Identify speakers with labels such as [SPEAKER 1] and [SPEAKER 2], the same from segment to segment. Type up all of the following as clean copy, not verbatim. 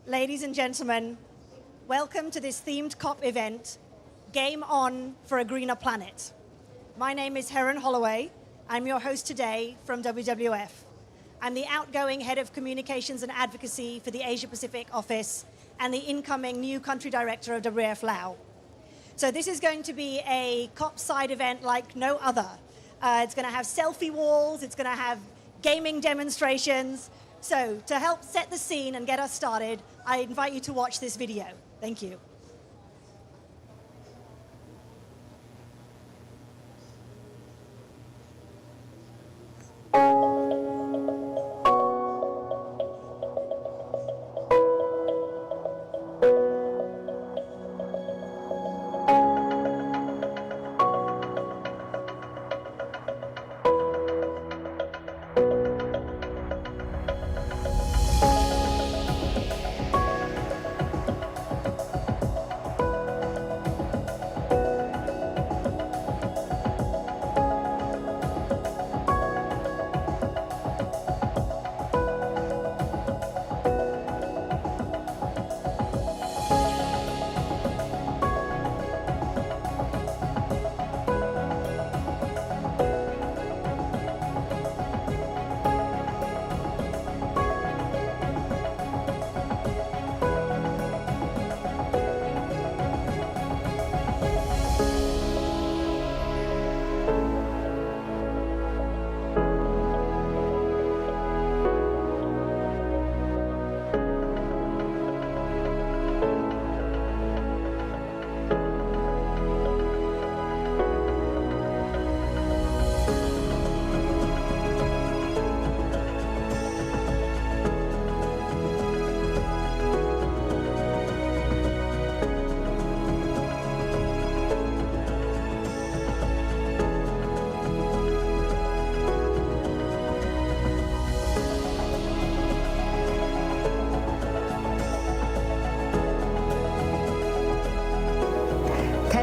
[SPEAKER 1] Ladies and gentlemen, welcome to this themed COP event, Game On for a Greener Planet. My name is Heron Holloway. I'm your host today from WWF. I'm the outgoing Head of Communications and Advocacy for the Asia Pacific Office and the incoming new Country Director of WWF Laos. So this is going to be a COP side event like no other. It's going to have selfie walls, it's going to have gaming demonstrations. So to help set the scene and get us started, I invite you to watch this video. Thank you.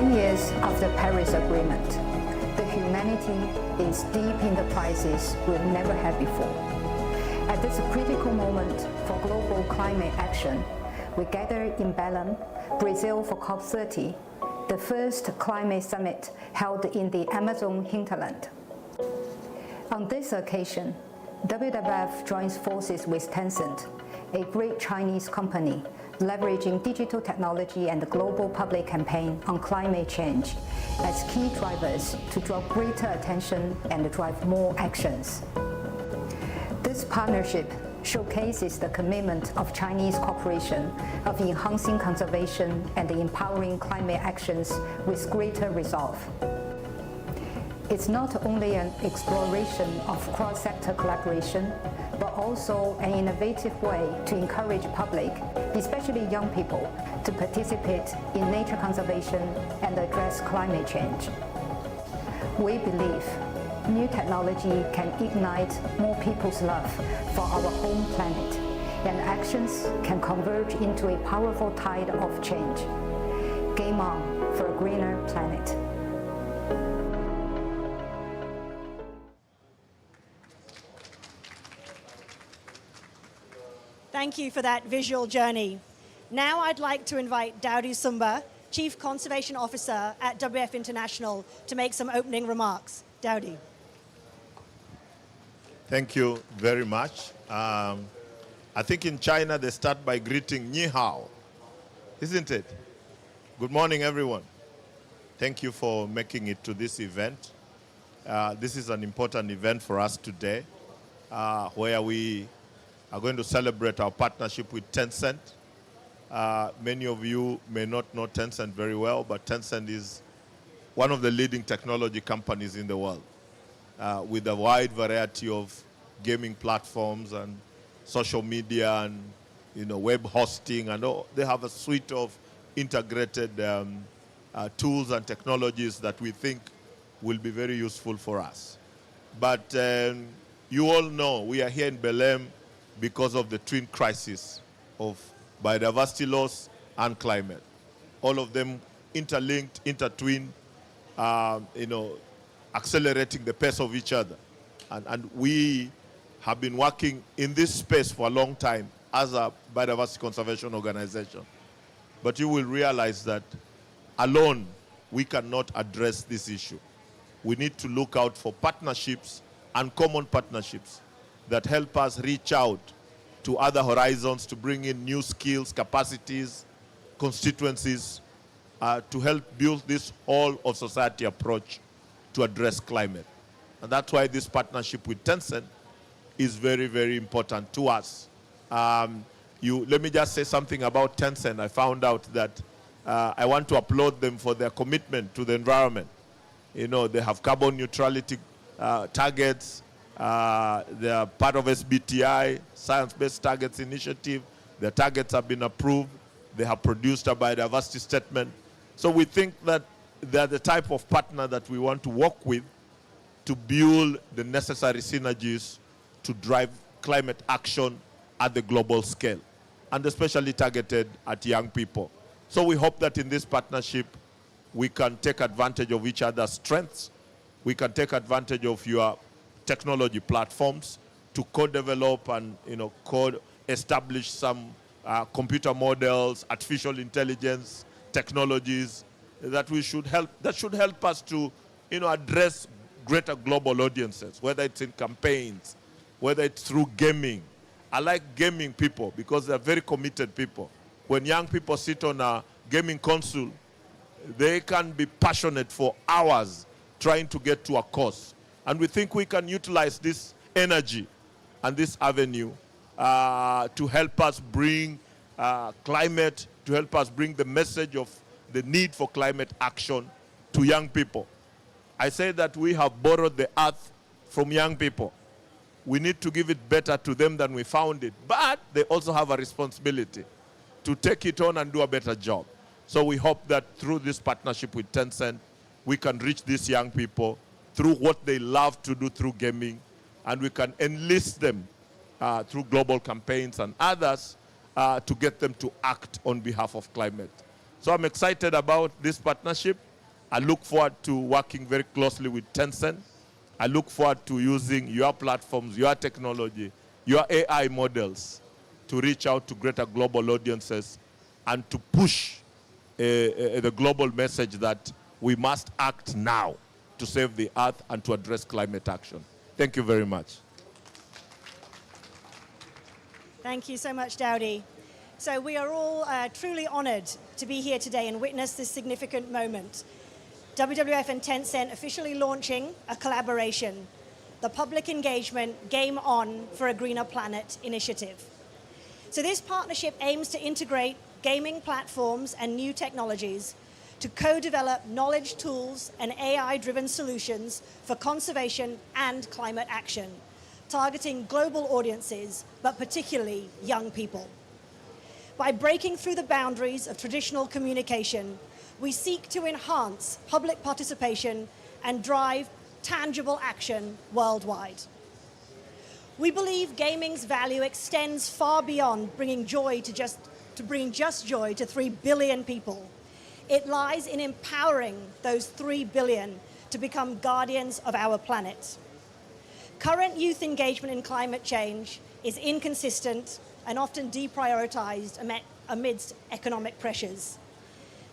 [SPEAKER 2] Years of the Paris Agreement, the humanity is deep in the crisis we've never had before. At this critical moment for global climate action, we gather in Belém, Brazil for COP30, the first climate summit held in the Amazon hinterland. On this occasion, WWF joins forces with Tencent, a great Chinese company leveraging digital technology and the global public campaign on climate change as key drivers to draw greater attention and drive more actions. This partnership showcases the commitment of Chinese cooperation of enhancing conservation and empowering climate actions with greater resolve. It's not only an exploration of cross-sector collaboration, but also an innovative way to encourage public, especially young people, to participate in nature conservation and address climate change. We believe new technology can ignite more people's love for our home planet, and actions can converge into a powerful tide of change. Game on for a greener planet.
[SPEAKER 1] Thank you for that visual journey. Now I'd like to invite Dowdy Sumba, Chief Conservation Officer at WWF International, to make some opening remarks. Dowdy.
[SPEAKER 3] Thank you very much. I think in China they start by greeting Ni Hao, isn't it? Good morning, everyone. Thank you for making it to this event. This is an important event for us today, where we are going to celebrate our partnership with Tencent. Many of you may not know Tencent very well, but Tencent is one of the leading technology companies in the world, with a wide variety of gaming platforms and social media and web hosting, and all. They have a suite of integrated tools and technologies that we think will be very useful for us. But you all know we are here in Belém because of the twin crisis of biodiversity loss and climate. All of them interlinked, intertwined, accelerating the pace of each other. And we have been working in this space for a long time as a biodiversity conservation organization. But you will realize that alone, we cannot address this issue. We need to look out for partnerships and common partnerships that help us reach out to other horizons to bring in new skills, capacities, constituencies, to help build this whole of society approach to address climate. And that's why this partnership with Tencent is very, very important to us. Let me just say something about Tencent. I found out that I want to applaud them for their commitment to the environment. You know, they have carbon neutrality targets. They are part of SBTI, Science-Based Targets Initiative. Their targets have been approved. They have produced a biodiversity statement. So we think that they are the type of partner that we want to work with to build the necessary synergies to drive climate action at the global scale, and especially targeted at young people. So we hope that in this partnership, we can take advantage of each other's strengths. We can take advantage of your technology platforms to co-develop and co-establish some computer models, artificial intelligence technologies that should help us to address greater global audiences, whether it's in campaigns, whether it's through gaming. I like gaming people because they're very committed people. When young people sit on a gaming console, they can be passionate for hours trying to get to a cause. And we think we can utilize this energy and this avenue to help us bring climate, to help us bring the message of the need for climate action to young people. I say that we have borrowed the earth from young people. We need to give it better to them than we found it. But they also have a responsibility to take it on and do a better job. So we hope that through this partnership with Tencent, we can reach these young people through what they love to do through gaming, and we can enlist them through global campaigns and others to get them to act on behalf of climate. So I'm excited about this partnership. I look forward to working very closely with Tencent. I look forward to using your platforms, your technology, your AI models to reach out to greater global audiences and to push the global message that we must act now to save the earth and to address climate action. Thank you very much.
[SPEAKER 1] Thank you so much, Dowdy. So we are all truly honored to be here today and witness this significant moment. WWF and Tencent officially launching a collaboration, the Public Engagement Game On for a Greener Planet initiative. So this partnership aims to integrate gaming platforms and new technologies to co-develop knowledge tools and AI-driven solutions for conservation and climate action, targeting global audiences, but particularly young people. By breaking through the boundaries of traditional communication, we seek to enhance public participation and drive tangible action worldwide. We believe gaming's value extends far beyond bringing joy bringing just joy to 3 billion people. It lies in empowering those 3 billion to become guardians of our planet. Current youth engagement in climate change is inconsistent and often deprioritized amidst economic pressures.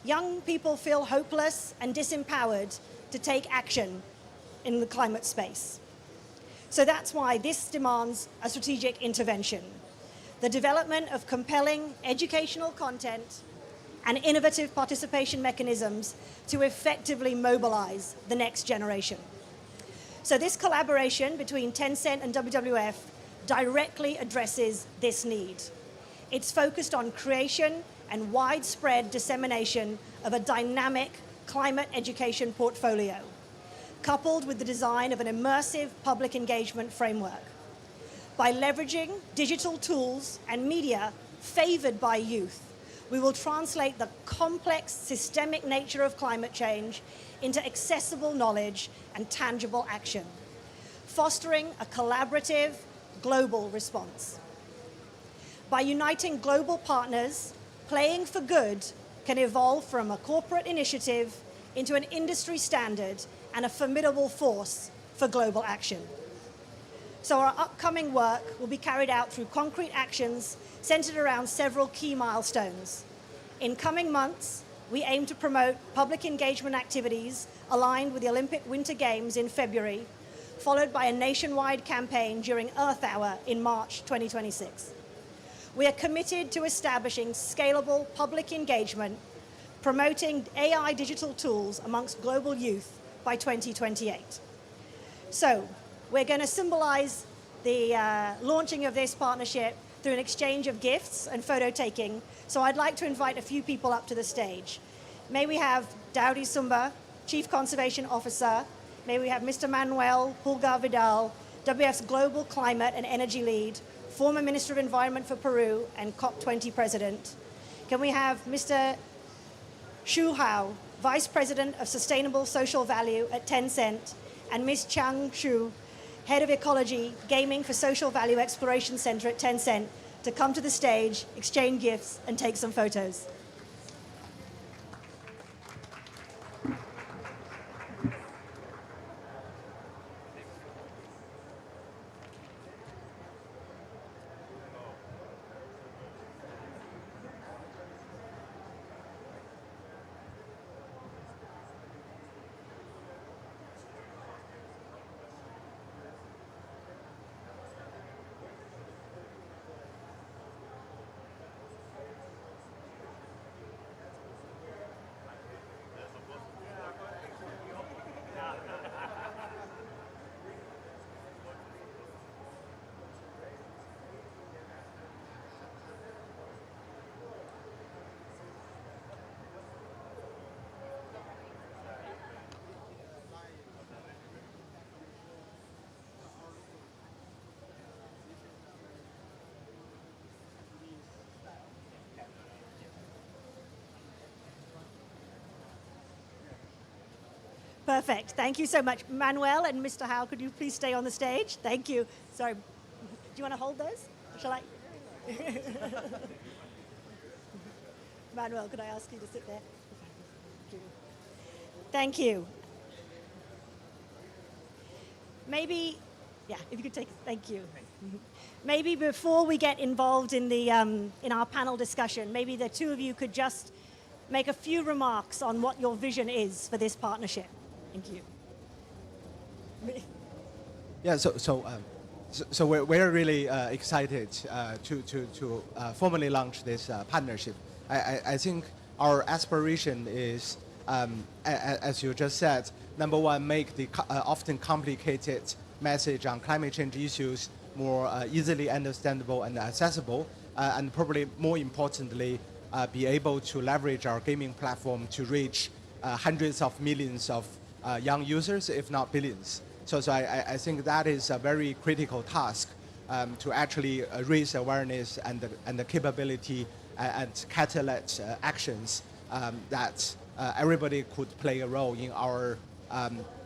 [SPEAKER 1] Young people feel hopeless and disempowered to take action in the climate space. So that's why this demands a strategic intervention, the development of compelling educational content and innovative participation mechanisms to effectively mobilize the next generation. So this collaboration between Tencent and WWF directly addresses this need. It's focused on creation and widespread dissemination of a dynamic climate education portfolio, coupled with the design of an immersive public engagement framework. By leveraging digital tools and media favored by youth, we will translate the complex systemic nature of climate change into accessible knowledge and tangible action, fostering a collaborative global response. By uniting global partners, Playing for Good can evolve from a corporate initiative into an industry standard and a formidable force for global action. So our upcoming work will be carried out through concrete actions centered around several key milestones. In coming months, we aim to promote public engagement activities aligned with the Olympic Winter Games in February, followed by a nationwide campaign during Earth Hour in March 2026. We are committed to establishing scalable public engagement, promoting AI digital tools amongst global youth by 2028. So we're going to symbolize the launching of this partnership through an exchange of gifts and photo taking. So I'd like to invite a few people up to the stage. May we have Daudi Sumba, Chief Conservation Officer. May we have Mr. Manuel Pulgar Vidal, WWF's Global Climate and Energy Lead, former Minister of Environment for Peru and COP20 President. Can we have Mr. Xu Hao, Vice President of Sustainable Social Value at Tencent, and Ms. Chang Xu, Head of Ecology, Gaming for Social Value Exploration Center at Tencent, to come to the stage, exchange gifts, and take some photos. Perfect. Thank you so much. Manuel and Mr. Howe, could you please stay on the stage? Thank you. Sorry. Do you want to hold those? Shall I? Manuel, could I ask you to sit there? Thank you. Maybe, yeah, if you could take, thank you. Maybe before we get involved in the in our panel discussion, maybe the two of you could just make a few remarks on what your vision is for this partnership. Thank you.
[SPEAKER 4] Yeah, so we're really excited to formally launch this partnership. I think our aspiration is, as you just said, number one, make the often complicated message on climate change issues more easily understandable and accessible, and probably more importantly, be able to leverage our gaming platform to reach hundreds of millions of young users, if not billions. So I think that is a very critical task to actually raise awareness and the capability and catalyze actions that everybody could play a role in our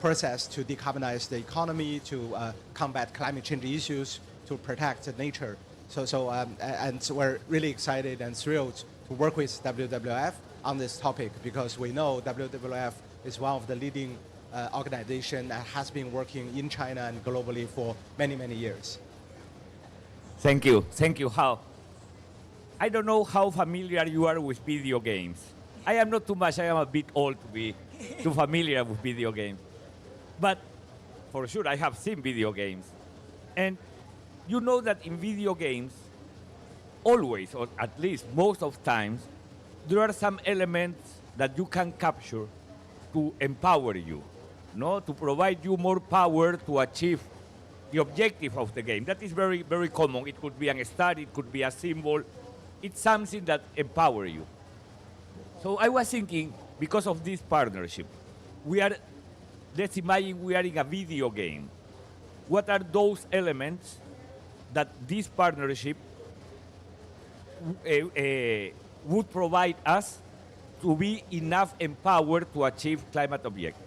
[SPEAKER 4] process to decarbonize the economy, to combat climate change issues, to protect nature. And we're really excited and thrilled to work with WWF on this topic, because we know WWF is one of the leading organization that has been working in China and globally for many, many years.
[SPEAKER 5] Thank you, Hao. I don't know how familiar you are with video games. I am not too much, I am a bit old to be too familiar with video games. But for sure, I have seen video games. And you know that in video games, always, or at least most of times, there are some elements that you can capture to empower you, no? To provide you more power to achieve the objective of the game. That is very, very common. It could be a star, it could be a symbol. It's something that empowers you. So I was thinking, because of this partnership, let's imagine we are in a video game. What are those elements that this partnership would provide us to be enough empowered to achieve climate objectives?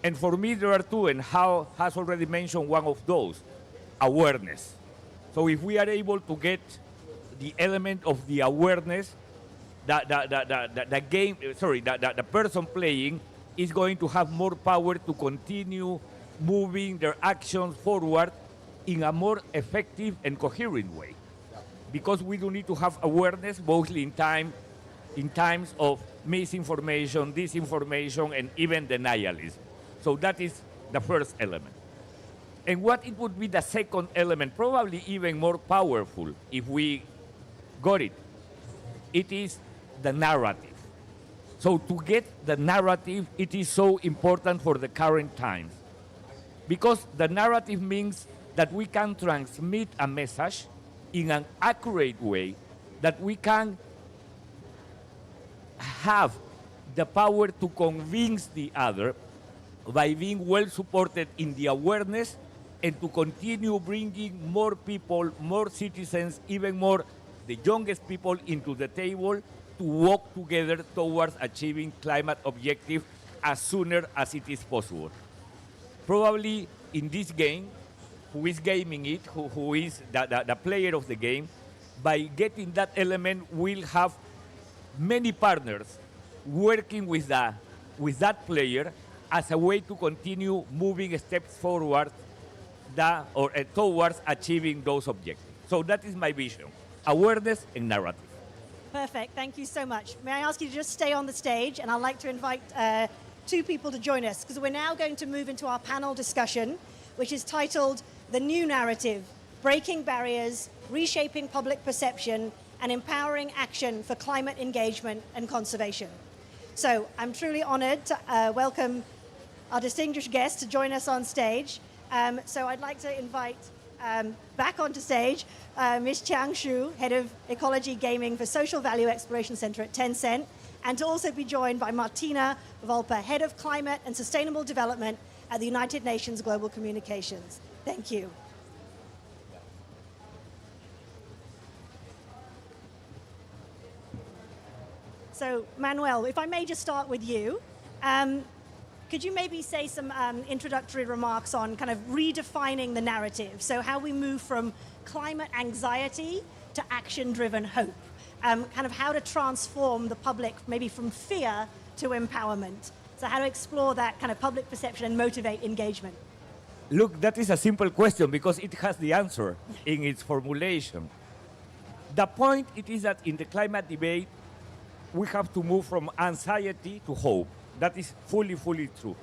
[SPEAKER 5] And for me, there are two, and Hao has already mentioned one of those, awareness. So if we are able to get the element of the awareness, the person playing is going to have more power to continue moving their actions forward in a more effective and coherent way. Because we do need to have awareness mostly in times of misinformation, disinformation, and even denialism. So that is the first element. And what it would be the second element, probably even more powerful if we got it, it is the narrative. So to get the narrative, it is so important for the current times. Because the narrative means that we can transmit a message in an accurate way, that we can have the power to convince the other by being well supported in the awareness and to continue bringing more people, more citizens, even more the youngest people into the table to work together towards achieving climate objectives as sooner as it is possible. Probably in this game, who is gaming it, who is the player of the game, by getting that element, we'll have many partners working with that player as a way to continue moving steps forward towards achieving those objectives. So that is my vision, awareness and narrative.
[SPEAKER 1] Perfect. Thank you so much. May I ask you to just stay on the stage, and I'd like to invite two people to join us, because we're now going to move into our panel discussion, which is titled The New Narrative, Breaking Barriers, Reshaping Public Perception, and Empowering Action for Climate Engagement and Conservation. So I'm truly honored to welcome our distinguished guests to join us on stage. So I'd like to invite back onto stage Ms. Chiang Shu, Head of Ecology Gaming for Social Value Exploration Center at Tencent, and to also be joined by Martina Volpa, Head of Climate and Sustainable Development at the United Nations Global Communications. Thank you. So, Manuel, if I may just start with you, could you maybe say some introductory remarks on kind of redefining the narrative? So how we move from climate anxiety to action-driven hope. Kind of how to transform the public maybe from fear to empowerment. So how to explore that kind of public perception and motivate engagement.
[SPEAKER 5] Look, that is a simple question because it has the answer in its formulation. The point it is that in the climate debate, we have to move from anxiety to hope. That is fully true.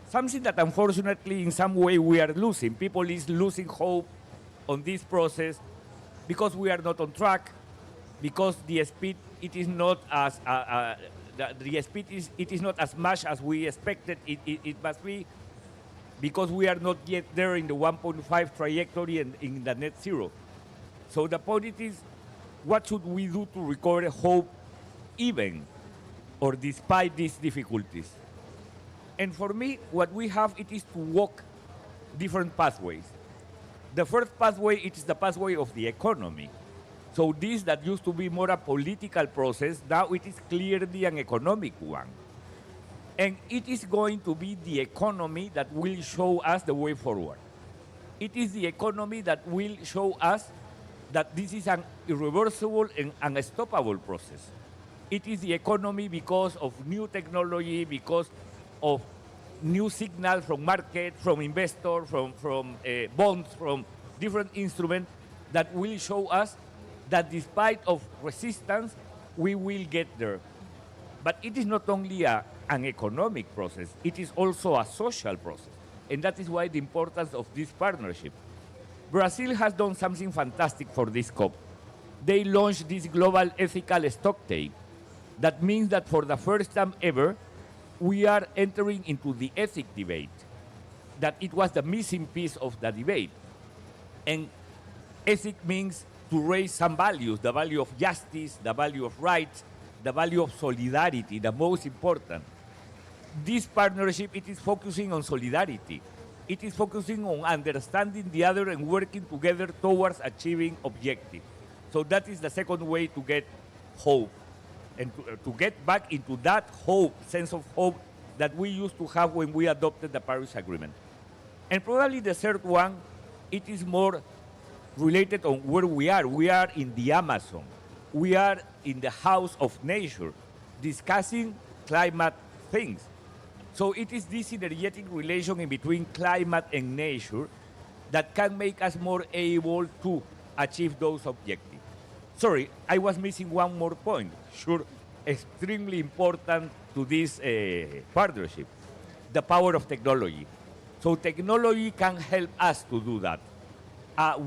[SPEAKER 5] Something that unfortunately in some way we are losing. People is losing hope on this process because we are not on track, because the speed it is not as it is not as much as we expected it must be, because we are not yet there in the 1.5 trajectory and in the net zero. So the point is, what should we do to recover hope even or despite these difficulties? And for me, what we have, it is to walk different pathways. The first pathway, it is the pathway of the economy. So this that used to be more a political process, now it is clearly an economic one. And it is going to be the economy that will show us the way forward. It is the economy that will show us that this is an irreversible and unstoppable process. It is the economy because of new technology, because of new signals from market, from investors, from bonds, from different instruments that will show us that despite of resistance, we will get there. But it is not only an economic process, it is also a social process. And that is why the importance of this partnership. Brazil has done something fantastic for this COP. They launched this global ethical stock take. That means that for the first time ever, we are entering into the ethic debate. That it was the missing piece of the debate. And ethic means to raise some values, the value of justice, the value of rights, the value of solidarity, the most important. This partnership, it is focusing on solidarity. It is focusing on understanding the other and working together towards achieving objectives. So that is the second way to get hope. And to get back into that hope, sense of hope that we used to have when we adopted the Paris Agreement. And probably the third one, it is more related on where we are. We are in the Amazon. We are in the house of nature, discussing climate things. So it is this synergetic relation in between climate and nature that can make us more able to achieve those objectives. Sorry, I was missing one more point. Sure, extremely important to this partnership, the power of technology. So technology can help us to do that. How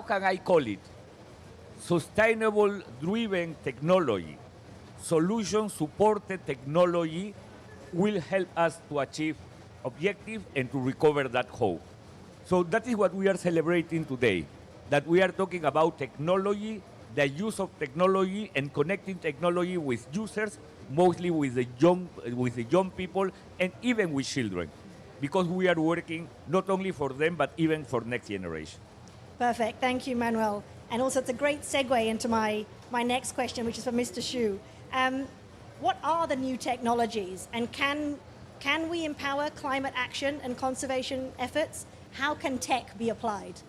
[SPEAKER 5] can I call it? Sustainable driven technology, solution-supported technology will help us to achieve objectives and to recover that hope. So that is what we are celebrating today, that we are talking about technology, the use of technology and connecting technology with users, mostly with the young people and even with children, because we are working not only for them, but even for next generation.
[SPEAKER 1] Perfect. Thank you, Manuel. And also, it's a great segue into my next question, which is for Mr. Xu. What are the new technologies, and can we empower climate action and conservation efforts? How can tech be applied?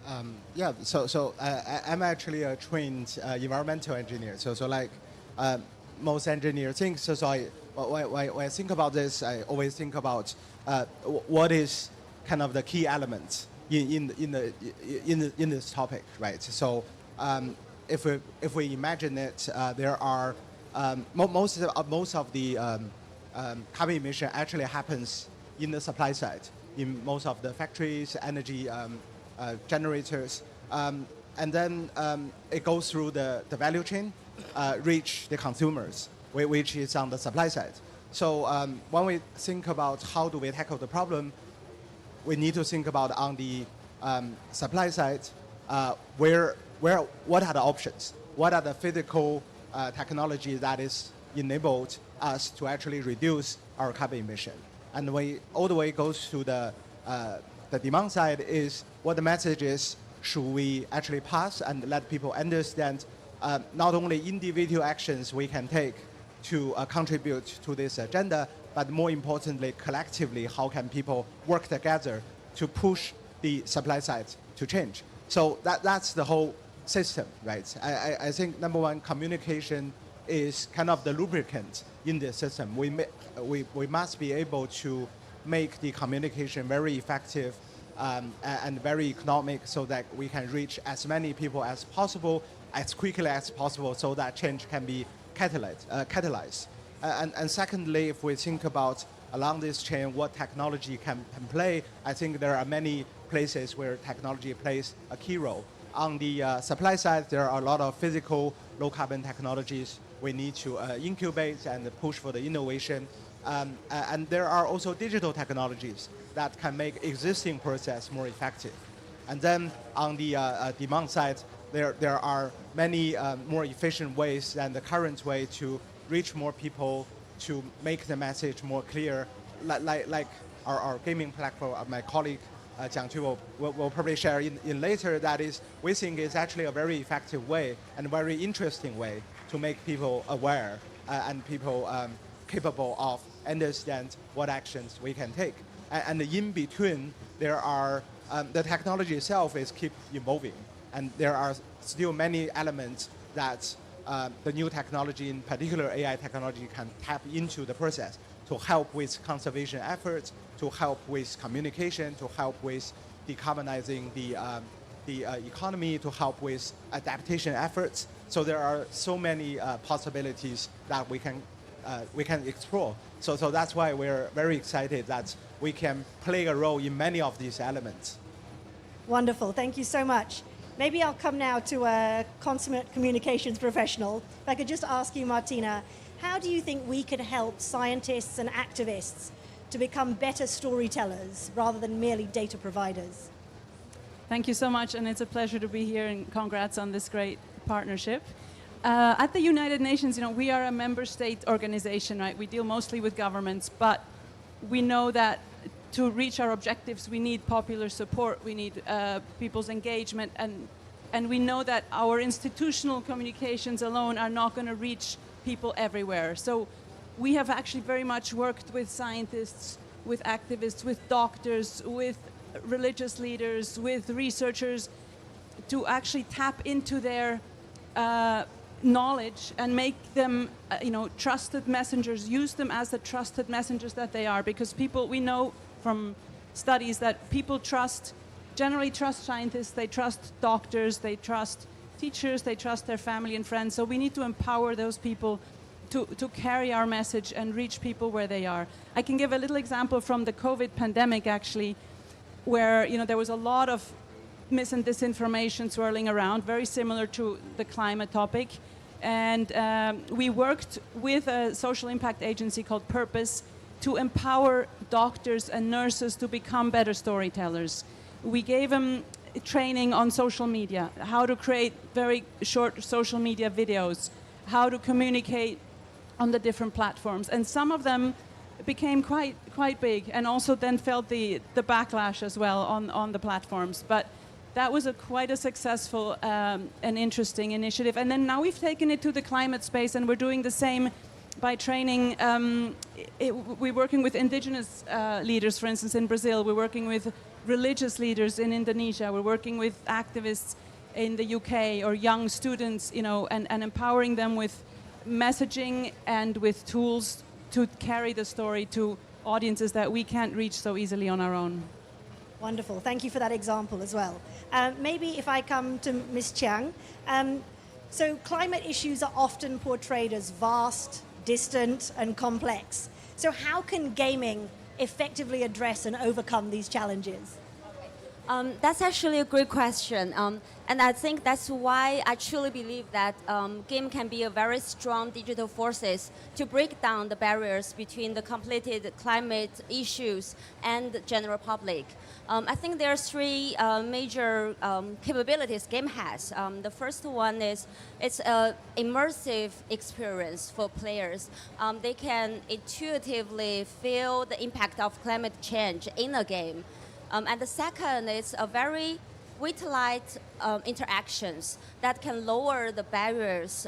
[SPEAKER 4] I'm actually a trained environmental engineer. So like most engineers think. When I think about this, I always think about what is kind of the key elements in this topic, right? So if we imagine it, there are most of the carbon emission actually happens in the supply side, in most of the factories, energy generators, and then it goes through the value chain, reach the consumers, which is on the supply side. So when we think about how do we tackle the problem, we need to think about on the supply side, what are the options? What are the physical technology that is enabled us to actually reduce our carbon emission? And all the way goes to the demand side is what the message is, should we actually pass and let people understand not only individual actions we can take to contribute to this agenda, but more importantly, collectively, how can people work together to push the supply side to change? So that's the whole system, right? I think number one, communication is kind of the lubricant in the system. We must be able to make the communication very effective and very economic so that we can reach as many people as possible, as quickly as possible, so that change can be catalyzed. And secondly, if we think about along this chain what technology can play, I think there are many places where technology plays a key role. On the supply side, there are a lot of physical low carbon technologies we need to incubate and push for the innovation. And there are also digital technologies that can make existing process more effective. And then on the demand side, there are many more efficient ways than the current way to reach more people, to make the message more clear, like our gaming platform, my colleague Jiang Qu will probably share in later. That is, we think is actually a very effective way and very interesting way to make people aware and people capable of understand what actions we can take. And in between, there are the technology itself is keep evolving, and there are still many elements that the new technology, in particular AI technology, can tap into the process to help with conservation efforts, to help with communication, to help with decarbonizing the economy, to help with adaptation efforts. So there are so many possibilities that we can explore. So that's why we're very excited that we can play a role in many of these elements.
[SPEAKER 1] Wonderful. Thank you so much. Maybe I'll come now to a consummate communications professional. If I could just ask you, Martina, how do you think we could help scientists and activists to become better storytellers rather than merely data providers?
[SPEAKER 6] Thank you so much, and it's a pleasure to be here, and congrats on this great partnership. At the United Nations, we are a member state organization, right? We deal mostly with governments, but we know that to reach our objectives, we need popular support, we need people's engagement, and we know that our institutional communications alone are not going to reach people everywhere. So we have actually very much worked with scientists, with activists, with doctors, with religious leaders, with researchers to actually tap into their knowledge and make them trusted messengers, use them as the trusted messengers that they are, because people, we know from studies that people generally trust scientists, they trust doctors, they trust teachers, they trust their family and friends. So we need to empower those people to carry our message and reach people where they are. I can give a little example from the COVID pandemic, actually, where there was a lot of mis and disinformation swirling around, very similar to the climate topic. And we worked with a social impact agency called Purpose to empower doctors and nurses to become better storytellers. We gave them training on social media, how to create very short social media videos, how to communicate on the different platforms. And some of them became quite big and also then felt the backlash as well on the platforms. But that was
[SPEAKER 1] quite a successful and interesting initiative. And then now we've taken it to the climate space, and we're doing the same by training. We're working with indigenous leaders, for instance, in Brazil. We're working with religious leaders in Indonesia. We're working with activists in the UK or young students, and empowering them with messaging and with tools to carry the story to audiences that we can't reach so easily on our own. Wonderful. Thank you for that example as well. Maybe if I come to Ms. Chiang. So climate issues are often portrayed as vast, distant, and complex. So how can gaming effectively address and overcome these challenges?
[SPEAKER 7] That's actually a great question. And I think that's why I truly believe that game can be a very strong digital forces to break down the barriers between the completed climate issues and the general public. I think there are three major capabilities game has. The first one is it's an immersive experience for players. They can intuitively feel the impact of climate change in a game. And the second is a very vitalized interactions that can lower the barriers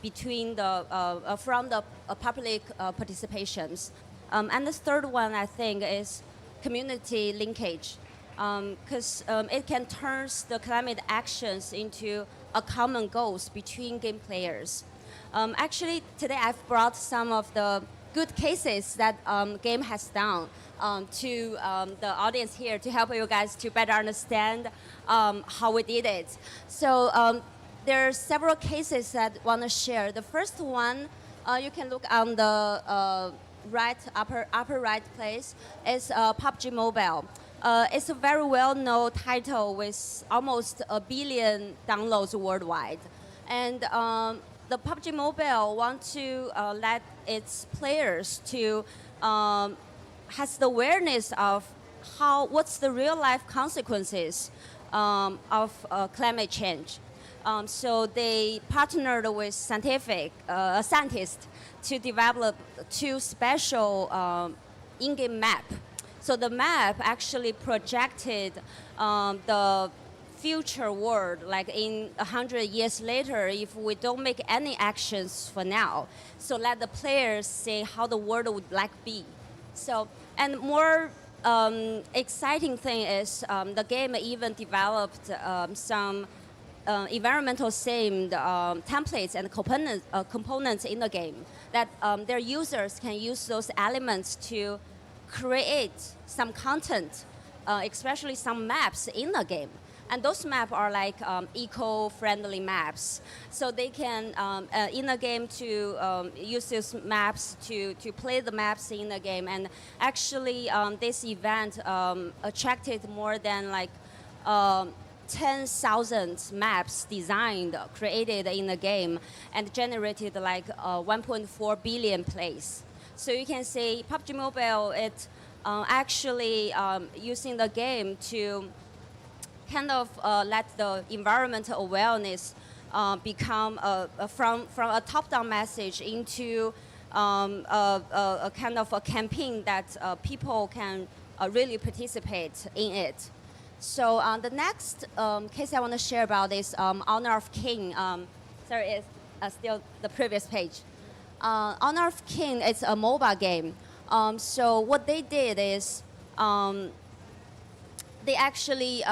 [SPEAKER 7] between from the public participations. And the third one, I think, is community linkage, because it can turn the climate actions into a common goals between game players. Actually, today I've brought some of the good cases that game has done to the audience here to help you guys to better understand how we did it. So there are several cases that I want to share. The first one, you can look on the upper right place, is PUBG Mobile. It's a very well-known title with almost 1 billion downloads worldwide. And the PUBG Mobile want to let its players to has the awareness of what's the real life consequences of climate change. So they partnered with scientists to develop two special in-game map. So the map actually projected the future world, like in 100 years later, if we don't make any actions for now. So let the players say how the world would be. So, and more exciting thing is the game even developed some environmental themed templates and components in the game that their users can use those elements to create some content, especially some maps in the game. And those maps are like eco-friendly maps. So they can, in the game, to use these maps to play the maps in the game. And actually, this event attracted more than 10,000 maps designed, created in the game, and generated 1.4 billion plays. So you can see PUBG Mobile, it actually using the game to kind of let the environmental awareness become from a top-down message into a kind of a campaign that people can really participate in it. So the next case I want to share about is Honor of King. Sorry, it's still the previous page. Honor of King is a mobile game. So what they did is they actually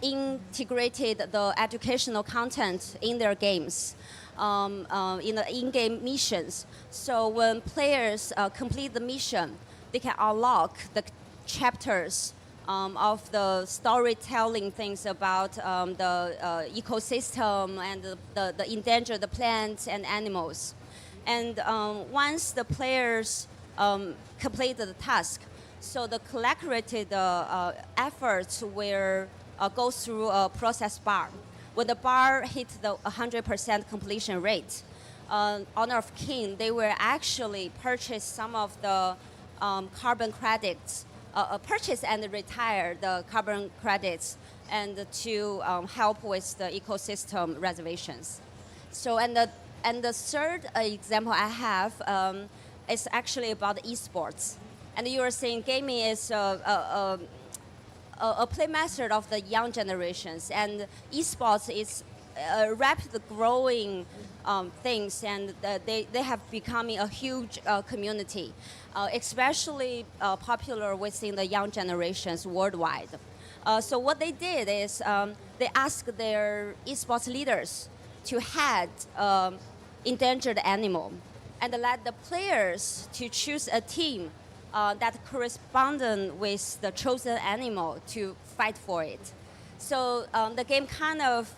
[SPEAKER 7] integrated the educational content in their games, in the in-game missions. So when players complete the mission, they can unlock the chapters of the storytelling things about the ecosystem and the endangered plants and animals. And once the players complete the task, so the collaborated efforts will go through a process bar. When the bar hits the 100% completion rate, Honor of King, they will actually purchase some of the carbon credits, purchase and retire the carbon credits, and to help with the ecosystem reservations. So, and the third example I have is actually about esports. And you were saying gaming is a play method of the young generations, and esports is rapid growing things, and they have becoming a huge community, especially popular within the young generations worldwide. So what they did is they asked their esports leaders to head endangered animal, and let the players to choose a team that corresponded with the chosen animal to fight for it. So the game kind of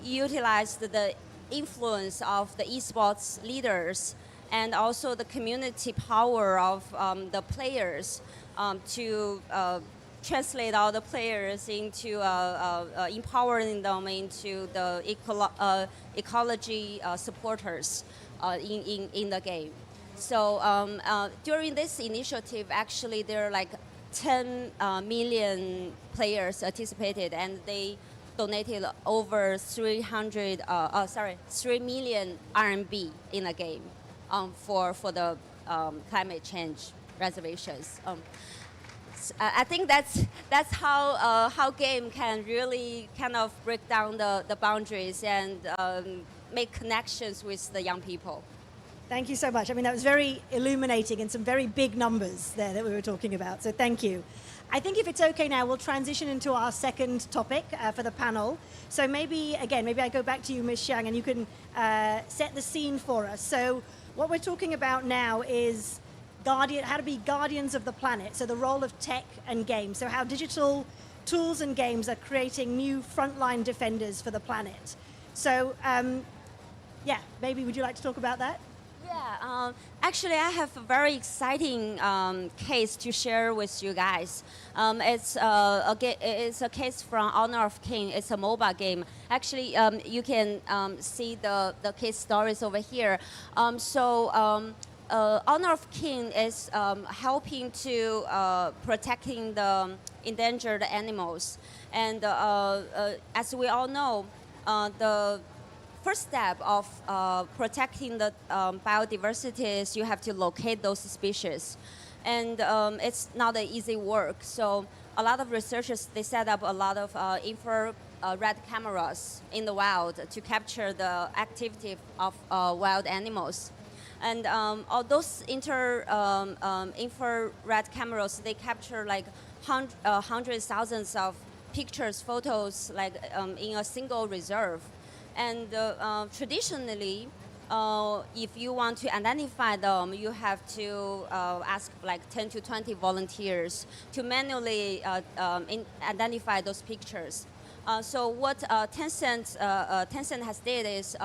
[SPEAKER 7] utilized the influence of the esports leaders and also the community power of the players to translate all the players into empowering them into the ecology supporters in the game. So during this initiative, actually there are like 10 million players participated, and they donated over 3 million RMB in the game for the climate change reservations. I think that's how game can really kind of break down the boundaries and make connections with the young people.
[SPEAKER 1] Thank you so much. I mean, that was very illuminating and some very big numbers there that we were talking about. So thank you. I think if it's okay now, we'll transition into our second topic for the panel. So maybe I go back to you, Ms. Xiang, and you can set the scene for us. So what we're talking about now is how to be guardians of the planet. So the role of tech and games. So how digital tools and games are creating new frontline defenders for the planet. So maybe would you like to talk about that?
[SPEAKER 7] Yeah, actually, I have a very exciting case to share with you guys. It's a case from Honor of King. It's a mobile game. Actually, you can see the case stories over here. Honor of King is helping to protecting the endangered animals. And as we all know, the first step of protecting the biodiversity is you have to locate those species. And it's not an easy work. So a lot of researchers, they set up a lot of infrared cameras in the wild to capture the activity of wild animals. And all those infrared cameras, they capture like hundreds, thousands of pictures, photos, like in a single reserve. And traditionally, if you want to identify them, you have to ask like 10 to 20 volunteers to manually identify those pictures. So what Tencent has did is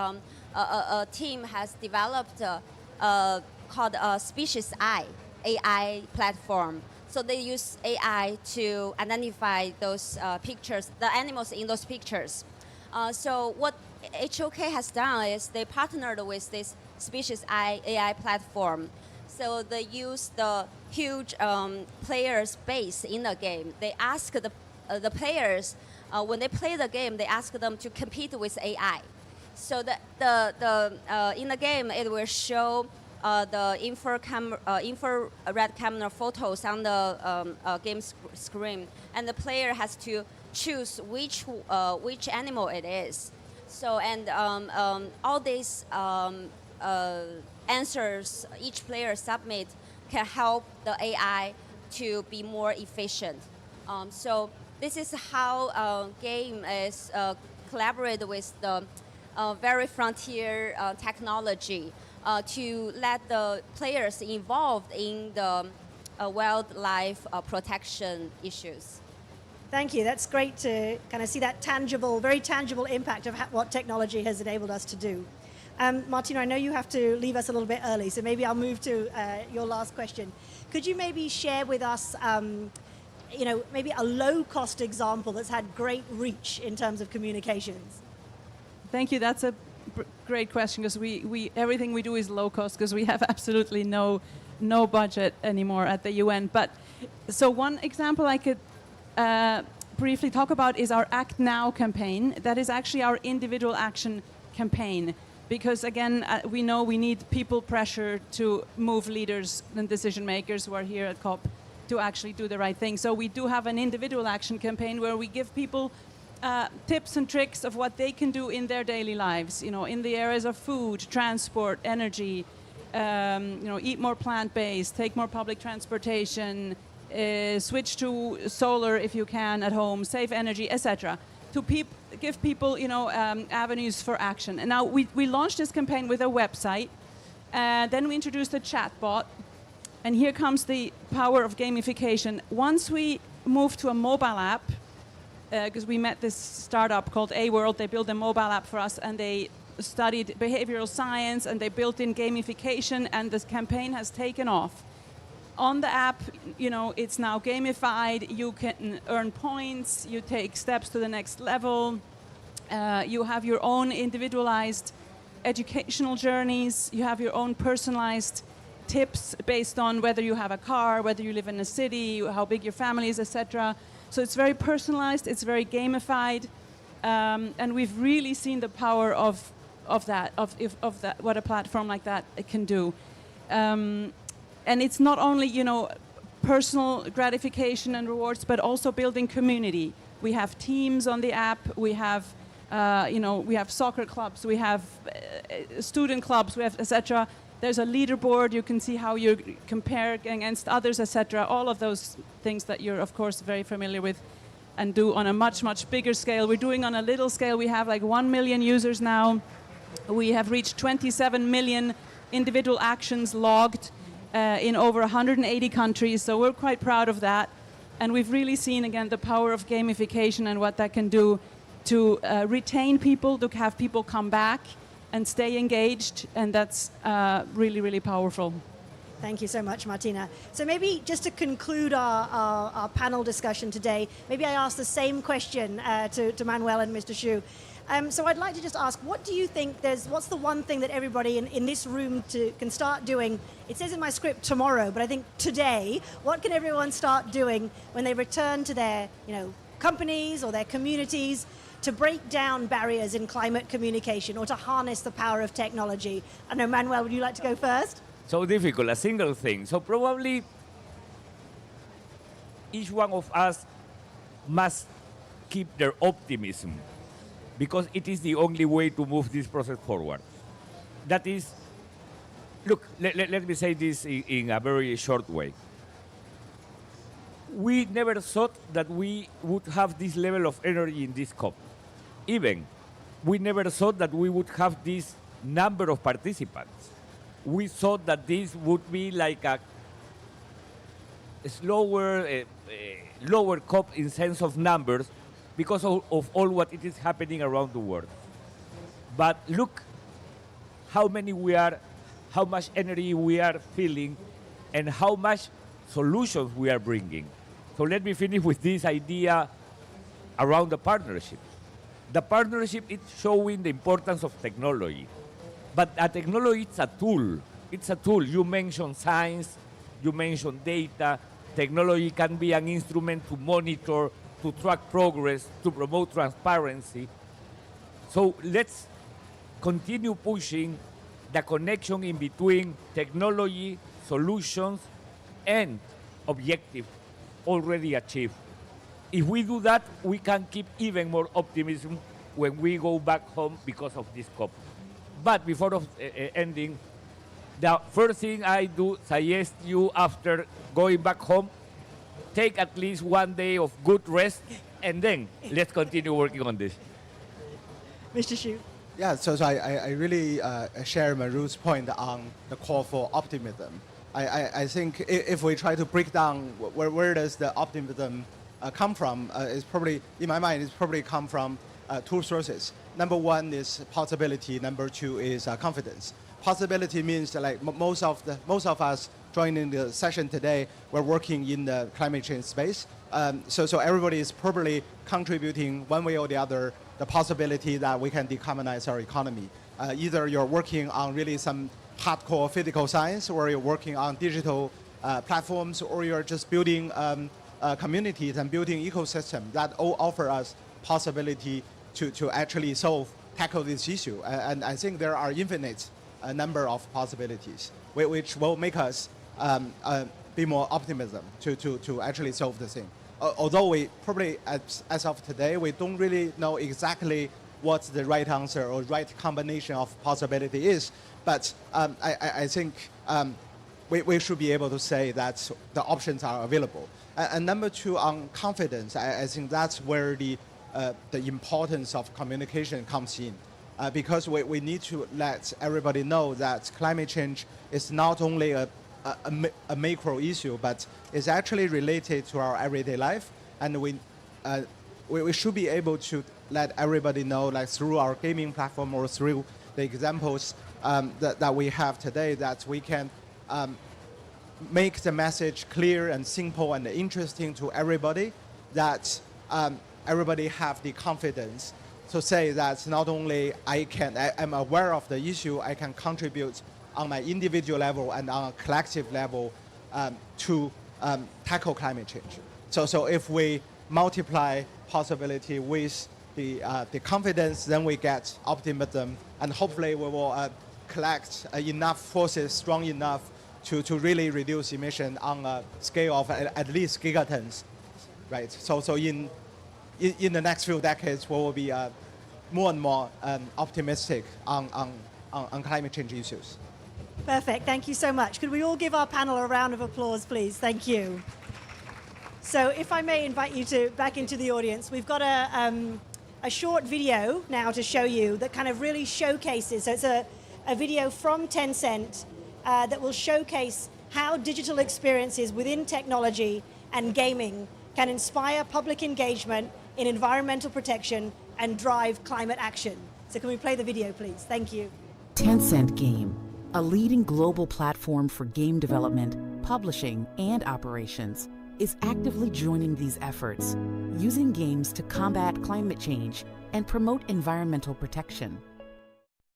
[SPEAKER 7] a team has developed called Species Eye AI platform. So they use AI to identify those pictures, the animals in those pictures. So what HOK has done is they partnered with this Species Eye AI platform. So they use the huge player space in the game. They ask the players, when they play the game, they ask them to compete with AI. So in the game, it will show the infrared camera photos on the game screen, and the player has to choose which animal it is. So and all these answers each player submit can help the AI to be more efficient. So this is how game is collaborated with the very frontier technology to let the players involved in the wildlife protection issues.
[SPEAKER 1] Thank you. That's great to kind of see that tangible, very tangible impact of what technology has enabled us to do. Martina, I know you have to leave us a little bit early, so maybe I'll move to your last question. Could you maybe share with us, maybe a low-cost example that's had great reach in terms of communications?
[SPEAKER 6] Thank you. That's a great question, because we everything we do is low cost because we have absolutely no budget anymore at the UN. But so one example I could briefly talk about is our Act Now campaign. That is actually our individual action campaign, because again, we know we need people pressure to move leaders and decision makers who are here at COP to actually do the right thing. So we do have an individual action campaign where we give people tips and tricks of what they can do in their daily lives, in the areas of food, transport, energy, eat more plant-based, take more public transportation, switch to solar if you can at home, save energy, etc. To give people, avenues for action. And now we launched this campaign with a website, then we introduced a chatbot, and here comes the power of gamification. Once we moved to a mobile app, because we met this startup called A-World, they built a mobile app for us, and they studied behavioral science, and they built in gamification, and this campaign has taken off. On the app, it's now gamified. You can earn points. You take steps to the next level. You have your own individualized educational journeys. You have your own personalized tips based on whether you have a car, whether you live in a city, how big your family is, etc. So it's very personalized. It's very gamified, and we've really seen the power of that, what a platform like that can do. And it's not only, personal gratification and rewards, but also building community. We have teams on the app. We have, we have soccer clubs. We have student clubs. We have, etc. There's a leaderboard. You can see how you compare against others, etc. All of those things that you're, of course, very familiar with and do on a much, much bigger scale. We're doing on a little scale. We have like 1 million users now. We have reached 27 million individual actions logged in over 180 countries, so we're quite proud of that. And we've really seen, again, the power of gamification and what that can do to retain people, to have people come back and stay engaged, and that's really, really powerful.
[SPEAKER 1] Thank you so much, Martina. So maybe just to conclude our panel discussion today, maybe I ask the same question to Manuel and Mr. Xu. So I'd like to just ask, what do you think what's the one thing that everybody in this room can start doing? It says in my script tomorrow, but I think today, what can everyone start doing when they return to their, companies or their communities to break down barriers in climate communication or to harness the power of technology? I know, Manuel, would you like to go first?
[SPEAKER 5] So difficult, a single thing. So probably each one of us must keep their optimism, because it is the only way to move this process forward. That is, look, let me say this in a very short way. We never thought that we would have this level of energy in this COP. Even, we never thought that we would have this number of participants. We thought that this would be like a slower, lower COP in sense of numbers, because of all what it is happening around the world. But look how many we are, how much energy we are feeling, and how much solutions we are bringing. So let me finish with this idea around the partnership. The partnership is showing the importance of technology. But a technology is a tool. It's a tool. You mentioned science, you mentioned data. Technology can be an instrument to monitor, to track progress, to promote transparency. So let's continue pushing the connection in between technology, solutions, and objectives already achieved. If we do that, we can keep even more optimism when we go back home because of this COP. But before ending, the first thing I do suggest you after going back home, take at least 1 day of good rest, and then let's continue working on this.
[SPEAKER 1] Mr. Xu.
[SPEAKER 4] Yeah, so I really share Maru's point on the call for optimism. I think if we try to break down where does the optimism come from, it's probably, in my mind, it's probably come from two sources. Number one is possibility. Number two is confidence. Possibility means that, like most of us joining the session today, we're working in the climate change space. So everybody is probably contributing one way or the other the possibility that we can decarbonize our economy. Either you're working on really some hardcore physical science, or you're working on digital platforms, or you're just building communities and building ecosystems that all offer us possibility to actually tackle this issue. And I think there are infinite number of possibilities, which will make us be more optimism to actually solve the thing. Although we probably, as of today, we don't really know exactly what the right answer or right combination of possibility is, but I think we should be able to say that the options are available. And number two, on confidence, I think that's where the importance of communication comes in. Because we need to let everybody know that climate change is not only a macro issue, but is actually related to our everyday life, and we should be able to let everybody know, like through our gaming platform or through the examples that we have today, that we can make the message clear and simple and interesting to everybody, that everybody have the confidence to say that not only I'm aware of the issue, I can contribute on my individual level and on a collective level to tackle climate change. So if we multiply possibility with the confidence, then we get optimism, and hopefully we will collect enough forces strong enough to really reduce emission on a scale of at least gigatons, right? So in the next few decades, we will be more and more optimistic on climate change issues.
[SPEAKER 1] Perfect. Thank you so much. Could we all give our panel a round of applause, please? Thank you. So if I may invite you back into the audience, we've got a short video now to show you that kind of really showcases. So it's a video from Tencent that will showcase how digital experiences within technology and gaming can inspire public engagement in environmental protection and drive climate action. So can we play the video, please? Thank you.
[SPEAKER 8] Tencent Game, a leading global platform for game development, publishing, and operations, is actively joining these efforts, using games to combat climate change and promote environmental protection.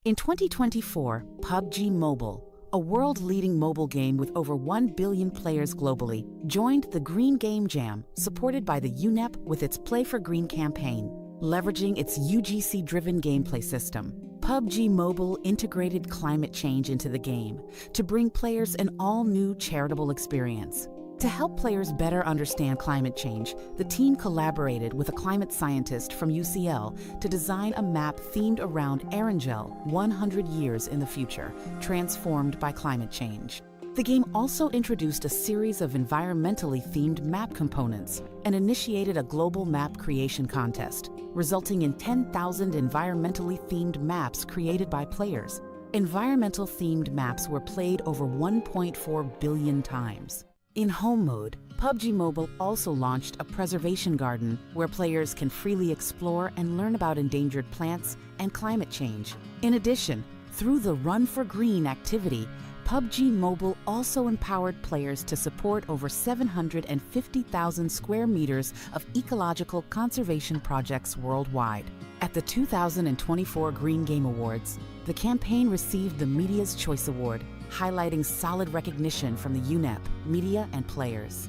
[SPEAKER 8] In 2024, PUBG Mobile, a world-leading mobile game with over 1 billion players globally, joined the Green Game Jam, supported by the UNEP with its Play for Green campaign. Leveraging its UGC-driven gameplay system, PUBG Mobile integrated climate change into the game to bring players an all-new charitable experience. To help players better understand climate change, the team collaborated with a climate scientist from UCL to design a map themed around Erangel, 100 years in the future, transformed by climate change. The game also introduced a series of environmentally themed map components and initiated a global map creation contest, resulting in 10,000 environmentally themed maps created by players. Environmental themed maps were played over 1.4 billion times. In home mode, PUBG Mobile also launched a preservation garden where players can freely explore and learn about endangered plants and climate change. In addition, through the Run for Green activity, PUBG Mobile also empowered players to support over 750,000 square meters of ecological conservation projects worldwide. At the 2024 Green Game Awards, the campaign received the Media's Choice Award, highlighting solid recognition from the UNEP, media, and players.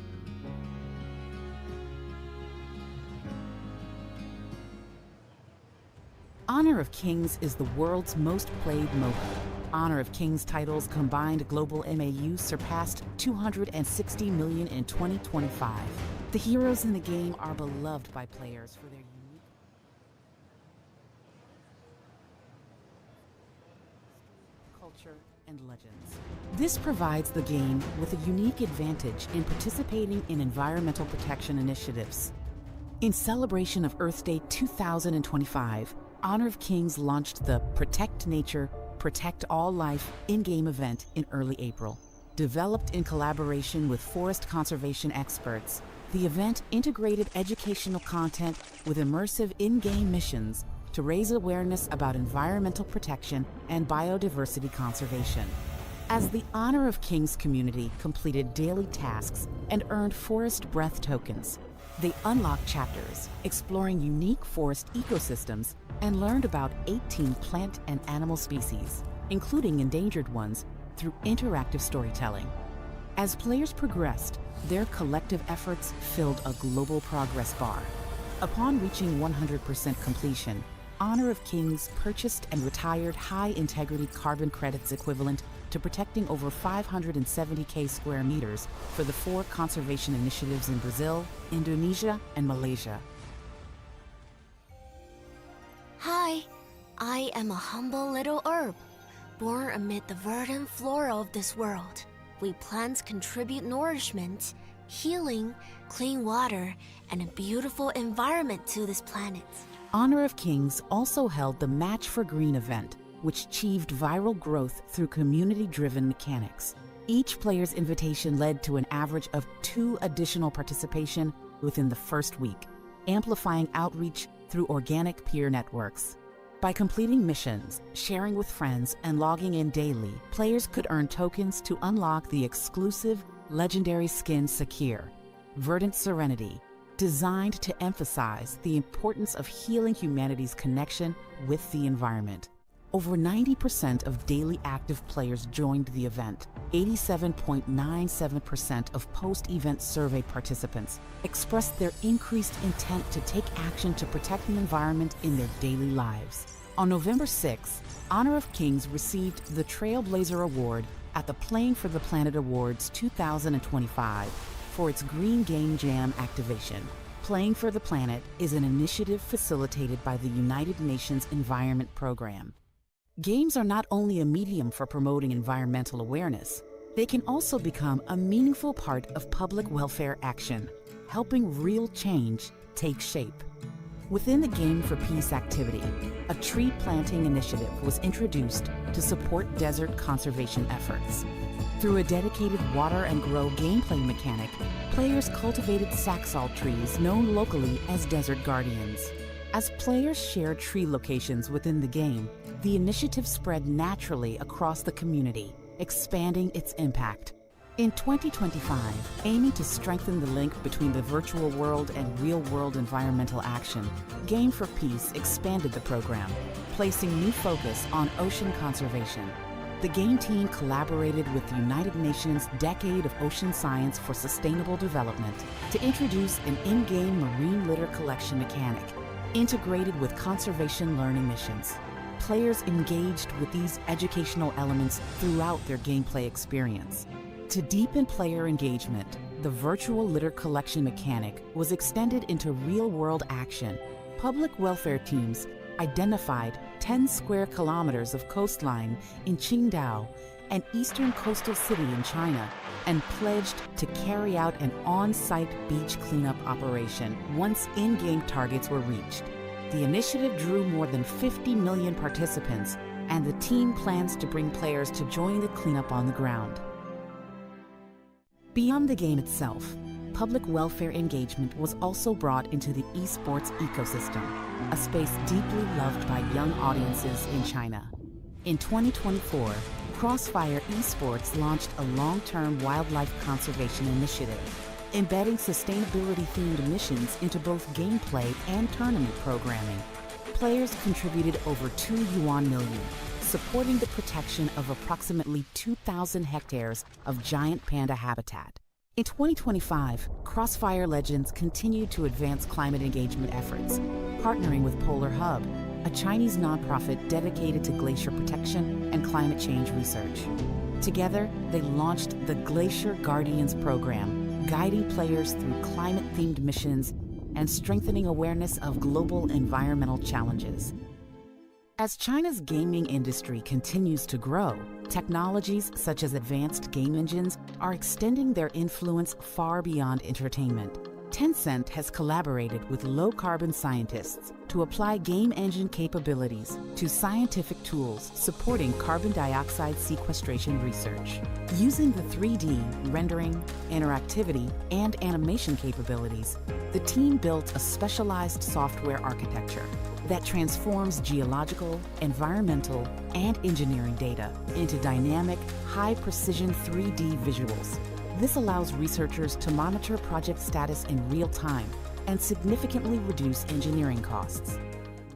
[SPEAKER 8] Honor of Kings is the world's most played MOBA. Honor of Kings titles combined global MAU surpassed 260 million in 2025. The heroes in the game are beloved by players for their unique culture and legends. This provides the game with a unique advantage in participating in environmental protection initiatives. In celebration of Earth Day 2025, Honor of Kings launched the Protect Nature, Protect All Life in-game event in early April. Developed in collaboration with forest conservation experts, the event integrated educational content with immersive in-game missions to raise awareness about environmental protection and biodiversity conservation. As the Honor of Kings community completed daily tasks and earned Forest Breath tokens, they unlocked chapters exploring unique forest ecosystems and learned about 18 plant and animal species, including endangered ones, through interactive storytelling. As players progressed, their collective efforts filled a global progress bar. Upon reaching 100% completion, Honor of Kings purchased and retired high-integrity carbon credits equivalent to protecting over 570,000 square meters for the 4 conservation initiatives in Brazil, Indonesia, and Malaysia.
[SPEAKER 9] Hi, I am a humble little herb, born amid the verdant flora of this world. We plants contribute nourishment, healing, clean water, and a beautiful environment to this planet.
[SPEAKER 8] Honor of Kings also held the Match for Green event, which achieved viral growth through community-driven mechanics. Each player's invitation led to an average of 2 additional participation within the first week, amplifying outreach through organic peer networks. By completing missions, sharing with friends, and logging in daily, players could earn tokens to unlock the exclusive legendary skin Sakir, Verdant Serenity, designed to emphasize the importance of healing humanity's connection with the environment. Over 90% of daily active players joined the event. 87.97% of post-event survey participants expressed their increased intent to take action to protect the environment in their daily lives. On November 6, Honor of Kings received the Trailblazer Award at the Playing for the Planet Awards 2025 for its Green Game Jam activation. Playing for the Planet is an initiative facilitated by the United Nations Environment Program. Games are not only a medium for promoting environmental awareness, they can also become a meaningful part of public welfare action, helping real change take shape. Within the Game for Peace activity, a tree planting initiative was introduced to support desert conservation efforts. Through a dedicated water and grow gameplay mechanic, players cultivated saxaul trees known locally as desert guardians. As players shared tree locations within the game, the initiative spread naturally across the community, expanding its impact. In 2025, aiming to strengthen the link between the virtual world and real-world environmental action, Game for Peace expanded the program, placing new focus on ocean conservation. The game team collaborated with the United Nations Decade of Ocean Science for Sustainable Development to introduce an in-game marine litter collection mechanic, integrated with conservation learning missions. Players engaged with these educational elements throughout their gameplay experience. To deepen player engagement, the virtual litter collection mechanic was extended into real-world action. Public welfare teams identified 10 square kilometers of coastline in Qingdao, an eastern coastal city in China, and pledged to carry out an on-site beach cleanup operation once in-game targets were reached. The initiative drew more than 50 million participants, and the team plans to bring players to join the cleanup on the ground. Beyond the game itself, public welfare engagement was also brought into the esports ecosystem, a space deeply loved by young audiences in China. In 2024, Crossfire Esports launched a long-term wildlife conservation initiative, embedding sustainability-themed missions into both gameplay and tournament programming. Players contributed over 2 yuan million, supporting the protection of approximately 2,000 hectares of giant panda habitat. In 2025, Crossfire Legends continued to advance climate engagement efforts, partnering with Polar Hub, a Chinese nonprofit dedicated to glacier protection and climate change research. Together, they launched the Glacier Guardians program, guiding players through climate-themed missions and strengthening awareness of global environmental challenges. As China's gaming industry continues to grow, technologies such as advanced game engines are extending their influence far beyond entertainment. Tencent has collaborated with low-carbon scientists to apply game engine capabilities to scientific tools supporting carbon dioxide sequestration research. Using the 3D, rendering, interactivity, and animation capabilities, the team built a specialized software architecture that transforms geological, environmental, and engineering data into dynamic, high-precision 3D visuals. This allows researchers to monitor project status in real time and significantly reduce engineering costs.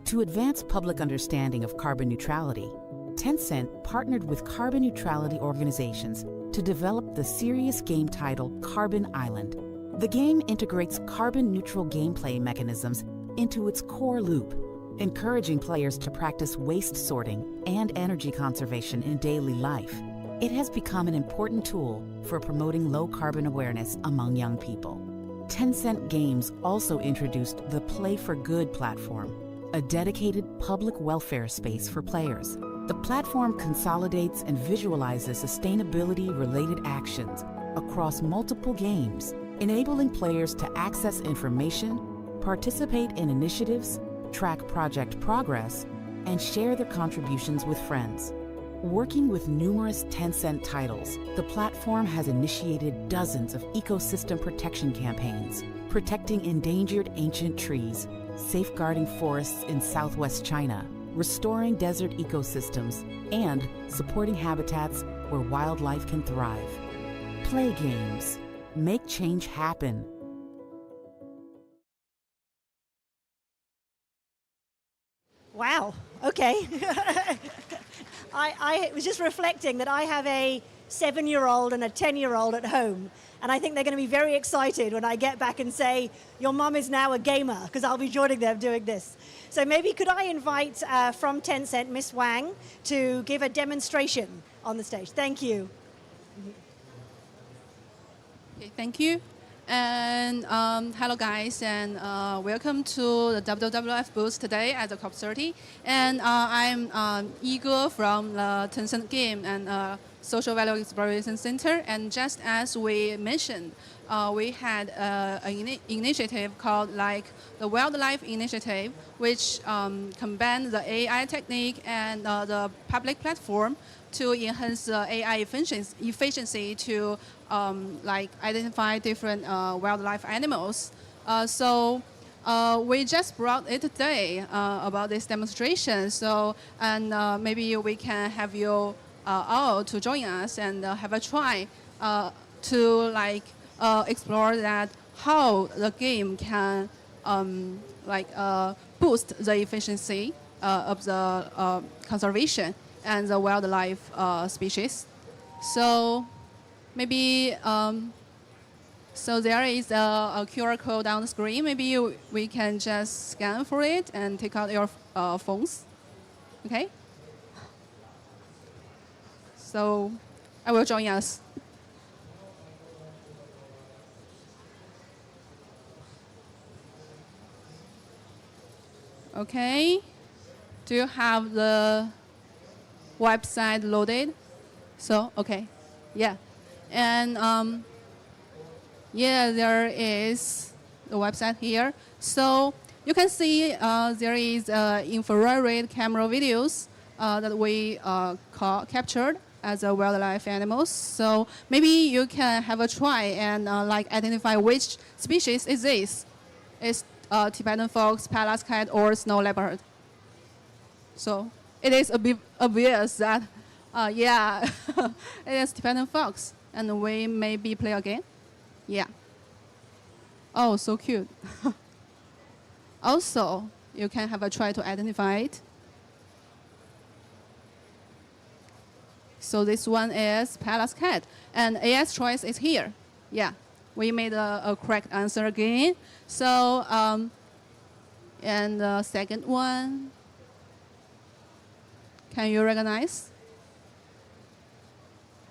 [SPEAKER 8] To advance public understanding of carbon neutrality, Tencent partnered with carbon neutrality organizations to develop the serious game title Carbon Island. The game integrates carbon-neutral gameplay mechanisms into its core loop, encouraging players to practice waste sorting and energy conservation in daily life. It has become an important tool for promoting low-carbon awareness among young people. Tencent Games also introduced the Play for Good platform, a dedicated public welfare space for players. The platform consolidates and visualizes sustainability-related actions across multiple games, enabling players to access information, participate in initiatives, track project progress, and share their contributions with friends. Working with numerous Tencent titles, the platform has initiated dozens of ecosystem protection campaigns, protecting endangered ancient trees, safeguarding forests in southwest China, restoring desert ecosystems, and supporting habitats where wildlife can thrive. Play games. Make change happen.
[SPEAKER 1] Wow, okay. I was just reflecting that I have a 7-year-old and a 10-year-old at home, and I think they're going to be very excited when I get back and say, your mum is now a gamer, because I'll be joining them doing this. So maybe could I invite from Tencent, Miss Wang, to give a demonstration on the stage. Thank you.
[SPEAKER 10] Okay, thank you. And hello guys, and welcome to the WWF booth today at the COP30. And I'm Igor from the Tencent Game and Social Value Exploration Center. And just as we mentioned, we had an initiative called like the Wildlife Initiative, which combined the AI technique and the public platform to enhance AI efficiency to like identify different wildlife animals. So we just brought it today about this demonstration. So and maybe we can have you all to join us and have a try to like explore that how the game can like boost the efficiency of the conservation and the wildlife species. So maybe, so there is a QR code on the screen. Maybe we can just scan for it and take out your phones. Okay? So I will join us. Okay. Do you have the website loaded? So, okay. Yeah. And yeah, there is the website here. So you can see there is infrared camera videos that we captured as a wildlife animals. So maybe you can have a try and like identify which species is this. It's Tibetan fox, Pallas cat, or snow leopard. So it is a bit obvious that, yeah, it is Tibetan fox. And we maybe play again. Yeah. Oh, so cute. Also, you can have a try to identify it. So this one is Pallas cat. And AS choice is here. Yeah. We made a correct answer again. So, and the second one, can you recognize?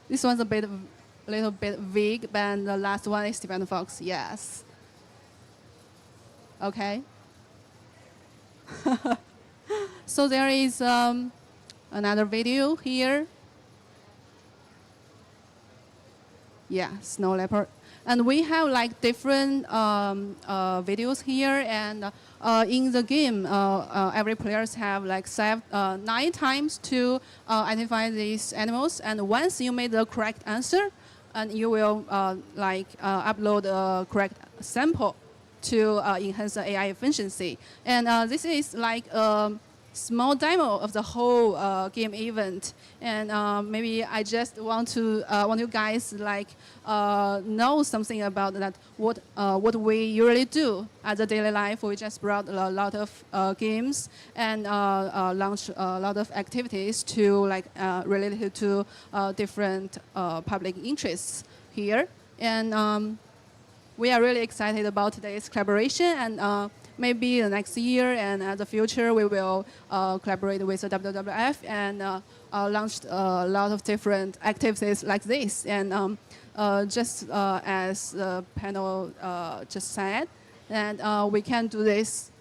[SPEAKER 10] This one's a little bit vague, but the last one is Tibetan fox. Yes. Okay. So there is another video here. Yeah, snow leopard. And we have like different videos here, and in the game, every players have like 9 times to identify these animals. And once you made the correct answer, and you will upload a correct sample to enhance the AI efficiency. And this is like a small demo of the whole game event. And maybe I just want you guys know something about that. What we usually do as a daily life. We just brought a lot of games and launch a lot of activities to related to different public interests here. And we are really excited about today's collaboration, and maybe the next year and the future we will collaborate with the WWF and launch a lot of different activities like this. And just as the panel just said, and we can do this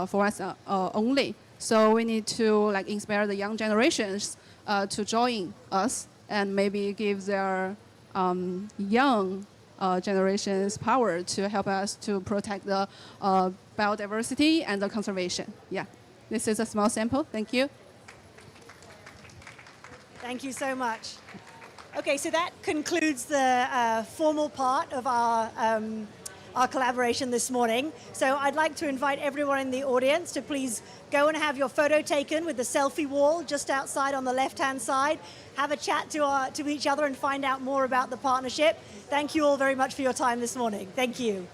[SPEAKER 10] for us only. So we need to inspire the young generations to join us and maybe give their young generations power to help us to protect the biodiversity and the conservation. Yeah, this is a small sample. Thank you.
[SPEAKER 1] Thank you so much. Okay, so that concludes the formal part of our collaboration this morning. So I'd like to invite everyone in the audience to please go and have your photo taken with the selfie wall just outside on the left-hand side. Have a chat to each other and find out more about the partnership. Thank you all very much for your time this morning. Thank you.